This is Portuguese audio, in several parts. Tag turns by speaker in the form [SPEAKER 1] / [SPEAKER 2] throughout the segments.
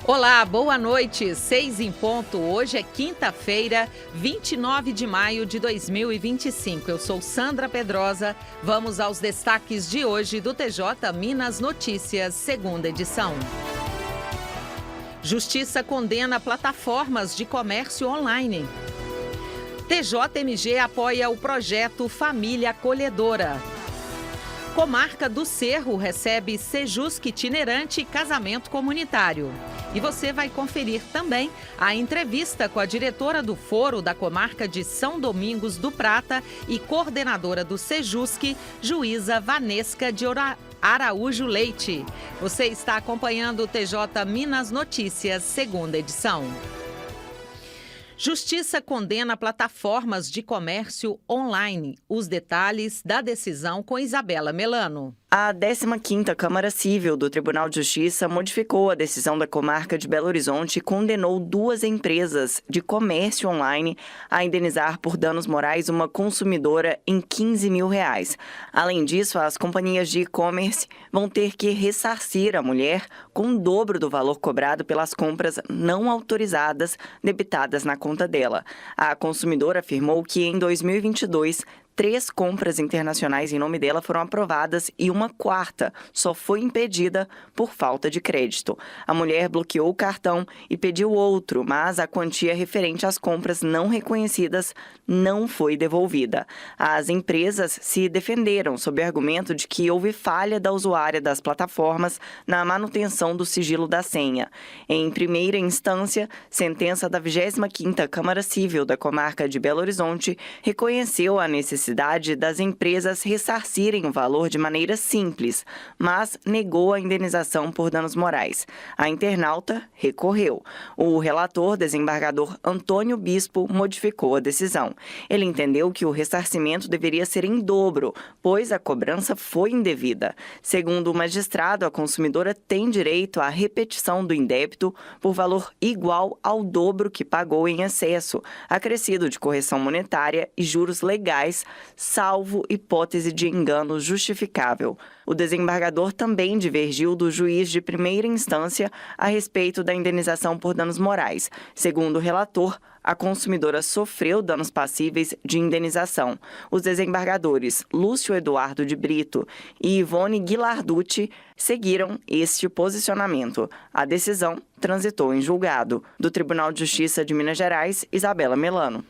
[SPEAKER 1] Olá, boa noite, 6 em ponto. Hoje é quinta-feira, 29 de maio de 2025. Eu sou Sandra Pedrosa. Vamos aos destaques de hoje do TJ Minas Notícias, segunda edição. Justiça condena plataformas de comércio online. TJMG apoia o projeto Família Acolhedora. Comarca do Cerro recebe Sejusc itinerante e casamento comunitário. E você vai conferir também a entrevista com a diretora do Foro da Comarca de São Domingos do Prata e coordenadora do Sejusc, juíza Vanesca de Araújo Leite. Você está acompanhando o TJ Minas Notícias, segunda edição. Justiça condena plataformas de comércio online. Os detalhes da decisão com Isabela Melano.
[SPEAKER 2] A 15ª Câmara Civil do Tribunal de Justiça modificou a decisão da Comarca de Belo Horizonte e condenou 2 empresas de comércio online a indenizar por danos morais uma consumidora em R$15 mil. Além disso, as companhias de e-commerce vão ter que ressarcir a mulher com o dobro do valor cobrado pelas compras não autorizadas debitadas na conta dela. A consumidora afirmou que em 2022, 3 compras internacionais em nome dela foram aprovadas e uma quarta só foi impedida por falta de crédito. A mulher bloqueou o cartão e pediu outro, mas a quantia referente às compras não reconhecidas não foi devolvida. As empresas se defenderam sob o argumento de que houve falha da usuária das plataformas na manutenção do sigilo da senha. Em primeira instância, sentença da 25ª Câmara Civil da Comarca de Belo Horizonte reconheceu a necessidade das empresas ressarcirem o valor de maneira simples, mas negou a indenização por danos morais. A internauta recorreu. O relator, desembargador Antônio Bispo, modificou a decisão. Ele entendeu que o ressarcimento deveria ser em dobro, pois a cobrança foi indevida. Segundo o magistrado, a consumidora tem direito à repetição do indébito por valor igual ao dobro que pagou em excesso, acrescido de correção monetária e juros legais, salvo hipótese de engano justificável. O desembargador também divergiu do juiz de primeira instância a respeito da indenização por danos morais. Segundo o relator, a consumidora sofreu danos passíveis de indenização. Os desembargadores Lúcio Eduardo de Brito e Ivone Guilarducci seguiram este posicionamento. A decisão transitou em julgado. Do Tribunal de Justiça de Minas Gerais, Isabela Melano.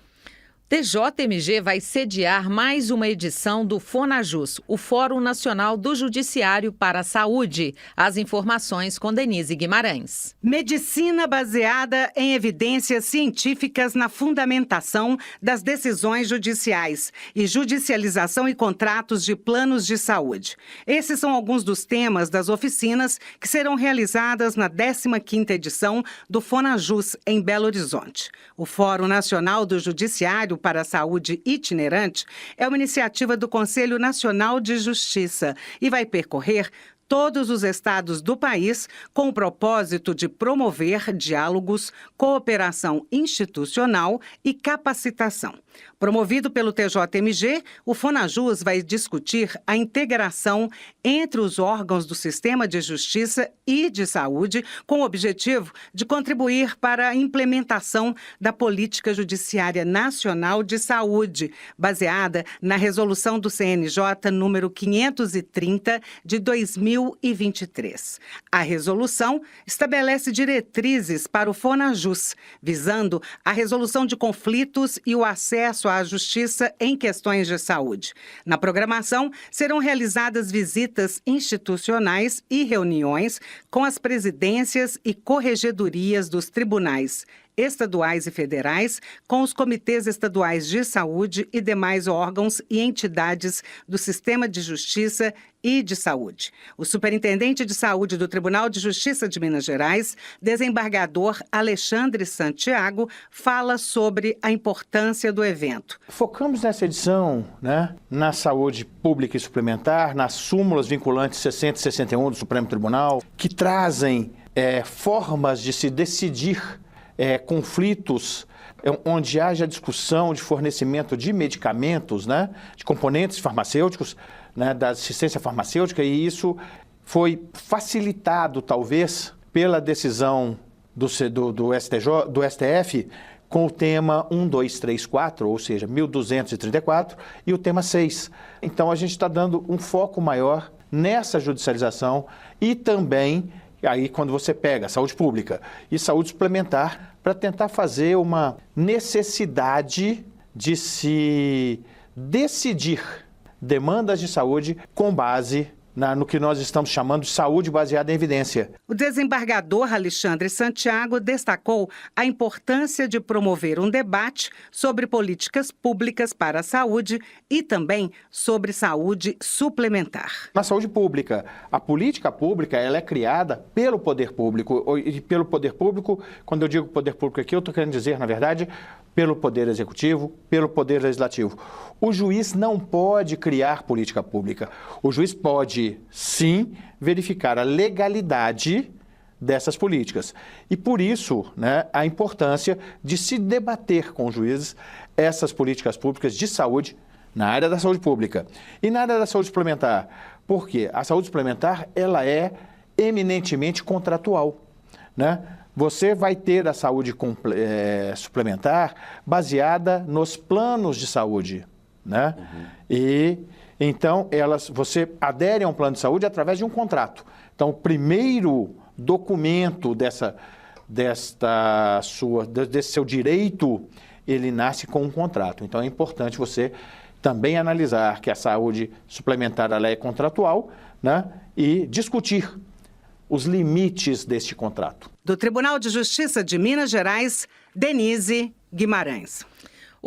[SPEAKER 1] TJMG vai sediar mais uma edição do FONAJUS, o Fórum Nacional do Judiciário para a Saúde. As informações com Denise Guimarães.
[SPEAKER 3] Medicina baseada em evidências científicas na fundamentação das decisões judiciais e judicialização e contratos de planos de saúde. Esses são alguns dos temas das oficinas que serão realizadas na 15ª edição do FONAJUS em Belo Horizonte. O Fórum Nacional do Judiciário para a Saúde Itinerante é uma iniciativa do Conselho Nacional de Justiça e vai percorrer todos os estados do país com o propósito de promover diálogos, cooperação institucional e capacitação. Promovido pelo TJMG, o FONAJUS vai discutir a integração entre os órgãos do sistema de justiça e de saúde, com o objetivo de contribuir para a implementação da Política Judiciária Nacional de Saúde, baseada na resolução do CNJ número 530 de 2023. A resolução estabelece diretrizes para o FONAJUS, visando a resolução de conflitos e o acesso à justiça em questões de saúde. Na programação, serão realizadas visitas institucionais e reuniões com as presidências e corregedorias dos tribunais estaduais e federais, com os comitês estaduais de saúde e demais órgãos e entidades do sistema de justiça e de saúde. O superintendente de saúde do Tribunal de Justiça de Minas Gerais, desembargador Alexandre Santiago, fala sobre a importância do evento.
[SPEAKER 4] Focamos nessa edição, na saúde pública e suplementar, nas súmulas vinculantes 60 e 61 do Supremo Tribunal, que trazem formas de se decidir conflitos onde haja discussão de fornecimento de medicamentos, de componentes farmacêuticos, da assistência farmacêutica, e isso foi facilitado, talvez, pela decisão do STF com o tema 1234, ou seja, 1234, e o tema 6. Então, a gente está dando um foco maior nessa judicialização e também, aí quando você pega saúde pública e saúde suplementar, para tentar fazer uma necessidade de se decidir demandas de saúde com base no que nós estamos chamando de saúde baseada em evidência.
[SPEAKER 3] O desembargador Alexandre Santiago destacou a importância de promover um debate sobre políticas públicas para a saúde e também sobre saúde suplementar.
[SPEAKER 4] Na saúde pública, a política pública ela é criada pelo poder público. E pelo poder público, quando eu digo poder público aqui, eu estou querendo dizer, na verdade, pelo poder executivo, pelo poder legislativo. O juiz não pode criar política pública. O juiz pode, sim, verificar a legalidade dessas políticas. E por isso, a importância de se debater com os juízes essas políticas públicas de saúde na área da saúde pública. E na área da saúde suplementar, porque a saúde suplementar ela é eminentemente contratual, Você vai ter a saúde suplementar baseada nos planos de saúde, E então você adere a um plano de saúde através de um contrato. Então, o primeiro documento desse seu direito, ele nasce com um contrato. Então, é importante você também analisar que a saúde suplementar ela é contratual, E discutir os limites deste contrato.
[SPEAKER 3] Do Tribunal de Justiça de Minas Gerais, Denise Guimarães.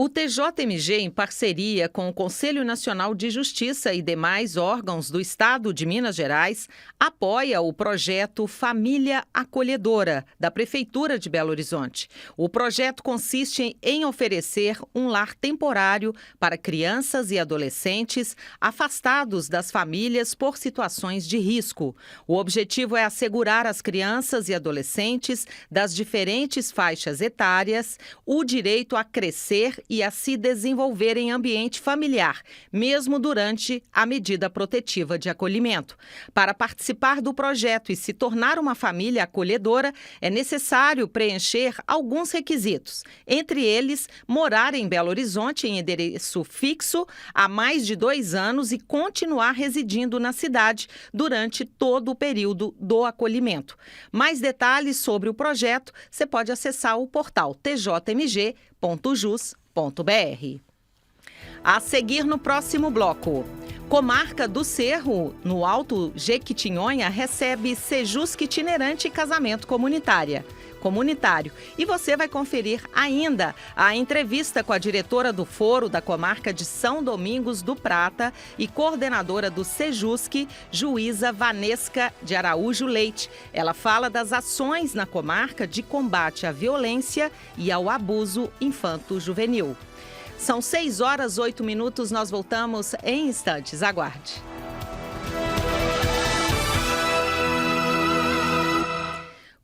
[SPEAKER 1] O TJMG, em parceria com o Conselho Nacional de Justiça e demais órgãos do Estado de Minas Gerais, apoia o projeto Família Acolhedora, da Prefeitura de Belo Horizonte. O projeto consiste em oferecer um lar temporário para crianças e adolescentes afastados das famílias por situações de risco. O objetivo é assegurar às crianças e adolescentes das diferentes faixas etárias o direito a crescer e a se desenvolver em ambiente familiar, mesmo durante a medida protetiva de acolhimento. Para participar do projeto e se tornar uma família acolhedora, é necessário preencher alguns requisitos. Entre eles, morar em Belo Horizonte em endereço fixo há mais de 2 anos e continuar residindo na cidade durante todo o período do acolhimento. Mais detalhes sobre o projeto, você pode acessar o portal tjmg.jus.br. A seguir no próximo bloco. Comarca do Cerro, no Alto Jequitinhonha, recebe Sejusc itinerante e casamento comunitário. E você vai conferir ainda a entrevista com a diretora do Foro da Comarca de São Domingos do Prata e coordenadora do Sejusc, juíza Vanesca de Araújo Leite. Ela fala das ações na comarca de combate à violência e ao abuso infanto-juvenil. São 6h08, nós voltamos em instantes. Aguarde.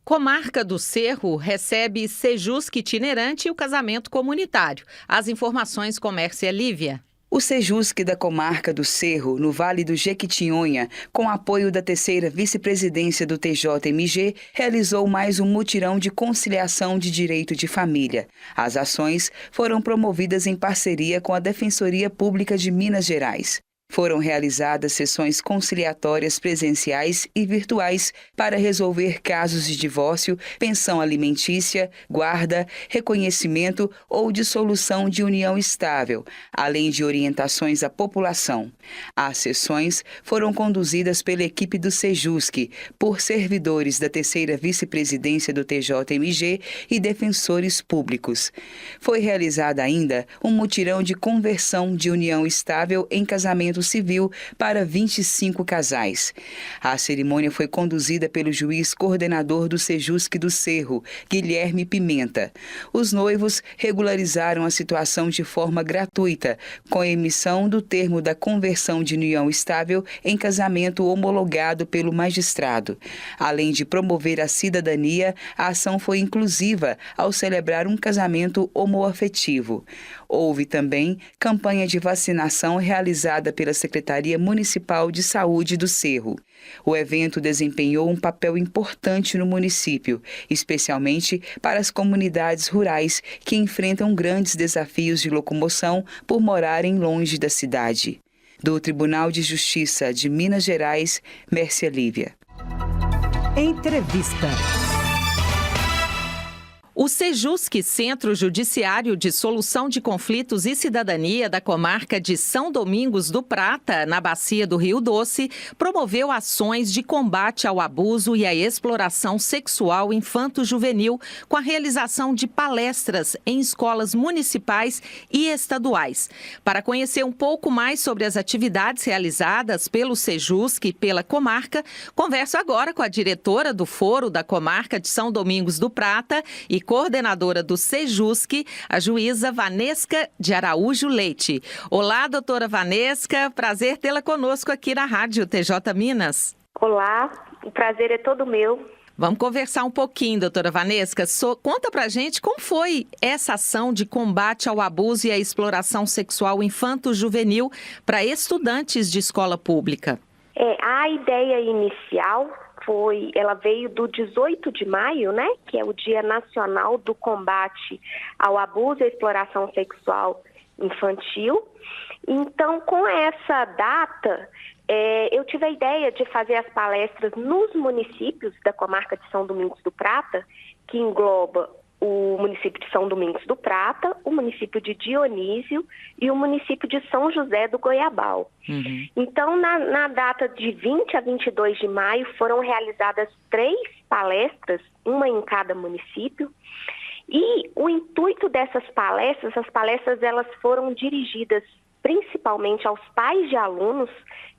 [SPEAKER 1] Comarca do Cerro recebe Sejusc itinerante e o casamento comunitário. As informações com Mércia Lívia.
[SPEAKER 5] O Sejusc da Comarca do Cerro, no Vale do Jequitinhonha, com apoio da 3ª Vice-Presidência do TJMG, realizou mais um mutirão de conciliação de direito de família. As ações foram promovidas em parceria com a Defensoria Pública de Minas Gerais. Foram realizadas sessões conciliatórias presenciais e virtuais para resolver casos de divórcio, pensão alimentícia, guarda, reconhecimento ou dissolução de união estável, além de orientações à população. As sessões foram conduzidas pela equipe do Sejusc, por servidores da 3ª Vice-Presidência do TJMG e defensores públicos. Foi realizada ainda um mutirão de conversão de união estável em casamento civil para 25 casais. A cerimônia foi conduzida pelo juiz coordenador do Sejusc do Cerro, Guilherme Pimenta. Os noivos regularizaram a situação de forma gratuita, com a emissão do termo da conversão de união estável em casamento homologado pelo magistrado. Além de promover a cidadania, a ação foi inclusiva ao celebrar um casamento homoafetivo. Houve também campanha de vacinação realizada pelo pela Secretaria Municipal de Saúde do Cerro. O evento desempenhou um papel importante no município, especialmente para as comunidades rurais que enfrentam grandes desafios de locomoção por morarem longe da cidade. Do Tribunal de Justiça de Minas Gerais, Mércia Lívia.
[SPEAKER 3] Entrevista.
[SPEAKER 1] O Sejusc, Centro Judiciário de Solução de Conflitos e Cidadania da comarca de São Domingos do Prata, na bacia do Rio Doce, promoveu ações de combate ao abuso e à exploração sexual infanto-juvenil com a realização de palestras em escolas municipais e estaduais. Para conhecer um pouco mais sobre as atividades realizadas pelo Sejusc e pela comarca, converso agora com a diretora do Foro da Comarca de São Domingos do Prata e coordenadora do Sejusc, a juíza Vanesca de Araújo Leite. Olá, doutora Vanesca, prazer tê-la conosco aqui na Rádio TJ Minas.
[SPEAKER 6] Olá, o prazer é todo meu.
[SPEAKER 1] Vamos conversar um pouquinho, doutora Vanesca. Conta pra gente como foi essa ação de combate ao abuso e à exploração sexual infanto-juvenil para estudantes de escola pública.
[SPEAKER 6] A ideia inicial ela veio do 18 de maio, né, que é o Dia Nacional do Combate ao Abuso e à Exploração Sexual Infantil. Então, com essa data, eu tive a ideia de fazer as palestras nos municípios da comarca de São Domingos do Prata, que engloba o município de São Domingos do Prata, o município de Dionísio e o município de São José do Goiabal. Uhum. Então, na data de 20 a 22 de maio, foram realizadas 3 palestras, uma em cada município. E o intuito dessas palestras, as palestras elas foram dirigidas principalmente aos pais de alunos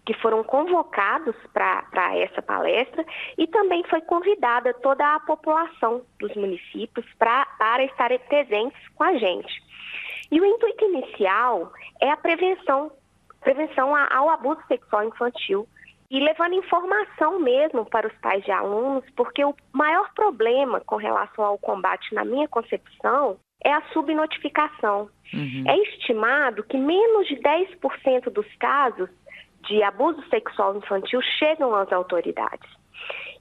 [SPEAKER 6] que foram convocados para essa palestra, e também foi convidada toda a população dos municípios para estarem presentes com a gente. E o intuito inicial é a prevenção ao abuso sexual infantil, e levando informação mesmo para os pais de alunos, porque o maior problema com relação ao combate, na minha concepção, é a subnotificação. Uhum. É estimado que menos de 10% dos casos de abuso sexual infantil chegam às autoridades.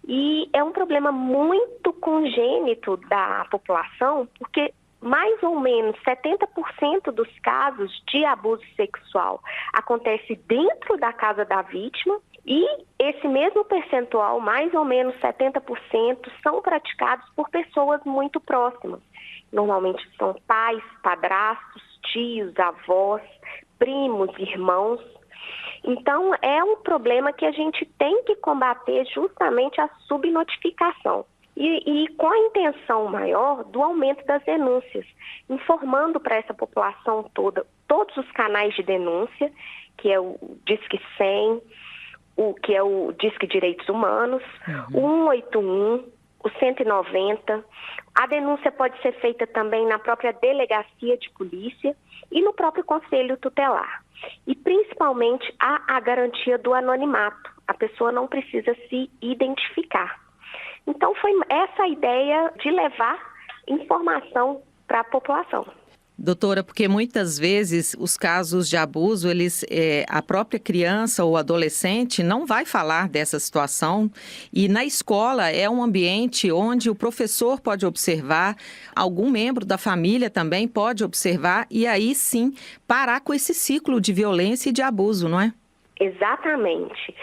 [SPEAKER 6] E é um problema muito congênito da população, porque mais ou menos 70% dos casos de abuso sexual acontece dentro da casa da vítima, e esse mesmo percentual, mais ou menos 70%, são praticados por pessoas muito próximas. Normalmente são pais, padrastos, tios, avós, primos, irmãos. Então, é um problema que a gente tem que combater justamente a subnotificação. E com a intenção maior do aumento das denúncias, informando para essa população toda, todos os canais de denúncia, que é o Disque 100, que é o Disque Direitos Humanos, o 181, o 190. A denúncia pode ser feita também na própria delegacia de polícia e no próprio conselho tutelar. E principalmente a garantia do anonimato. A pessoa não precisa se identificar. Então foi essa a ideia de levar informação para a população.
[SPEAKER 1] Doutora, porque muitas vezes os casos de abuso, a própria criança ou adolescente não vai falar dessa situação, e na escola é um ambiente onde o professor pode observar, algum membro da família também pode observar, e aí sim parar com esse ciclo de violência e de abuso, não é?
[SPEAKER 6] Exatamente.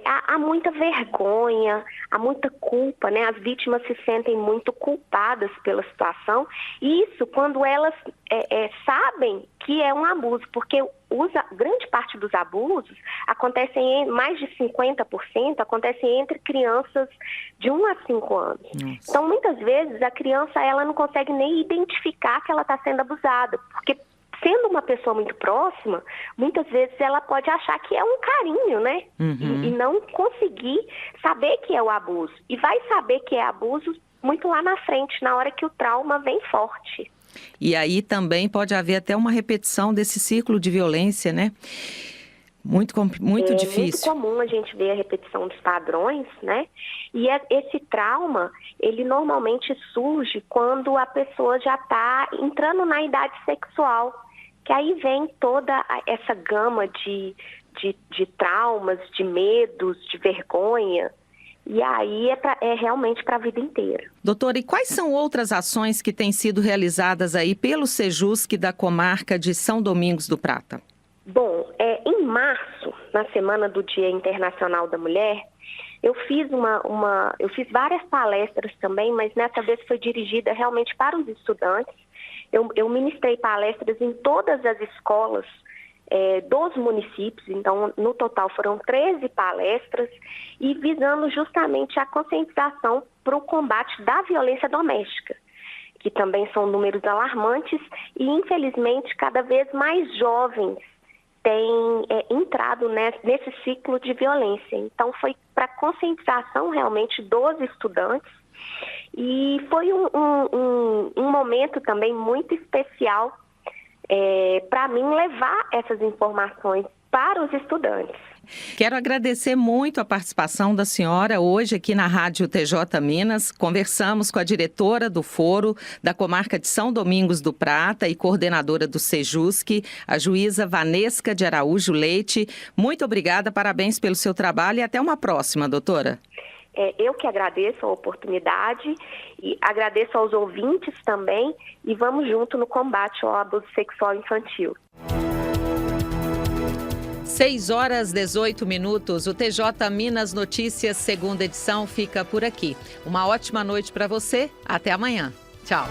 [SPEAKER 6] Há muita vergonha, há muita culpa, né? As vítimas se sentem muito culpadas pela situação, e isso quando elas sabem que é um abuso, porque grande parte dos abusos acontecem, mais de 50%, acontecem entre crianças de 1 a 5 anos. Nossa. Então, muitas vezes, a criança ela não consegue nem identificar que ela está sendo abusada, porque sendo uma pessoa muito próxima, muitas vezes ela pode achar que é um carinho, né? Uhum. E não conseguir saber que é o abuso. E vai saber que é abuso muito lá na frente, na hora que o trauma vem forte.
[SPEAKER 1] E aí também pode haver até uma repetição desse ciclo de violência, né? Muito difícil.
[SPEAKER 6] É muito comum a gente ver a repetição dos padrões, né? E esse trauma, ele normalmente surge quando a pessoa já está entrando na idade sexual, que aí vem toda essa gama de de traumas, de medos, de vergonha. E aí é realmente para a vida inteira.
[SPEAKER 1] Doutora, e quais são outras ações que têm sido realizadas aí pelo Sejusc da comarca de São Domingos do Prata?
[SPEAKER 6] Bom, em março, na Semana do Dia Internacional da Mulher, eu fiz eu fiz várias palestras também, mas nessa vez foi dirigida realmente para os estudantes. Eu ministrei palestras em todas as escolas dos municípios, então no total foram 13 palestras, e visando justamente a conscientização para o combate da violência doméstica, que também são números alarmantes e infelizmente cada vez mais jovens têm entrado nesse ciclo de violência. Então foi para conscientização realmente dos estudantes, e foi um momento também muito especial para mim levar essas informações para os estudantes.
[SPEAKER 1] Quero agradecer muito a participação da senhora hoje aqui na Rádio TJ Minas. Conversamos com a diretora do Foro da comarca de São Domingos do Prata e coordenadora do Sejusc, a juíza Vanesca de Araújo Leite. Muito obrigada, parabéns pelo seu trabalho e até uma próxima, doutora.
[SPEAKER 6] Eu que agradeço a oportunidade e agradeço aos ouvintes também, e vamos junto no combate ao abuso sexual infantil.
[SPEAKER 1] 6h18. O TJ Minas Notícias, segunda edição, fica por aqui. Uma ótima noite para você. Até amanhã. Tchau.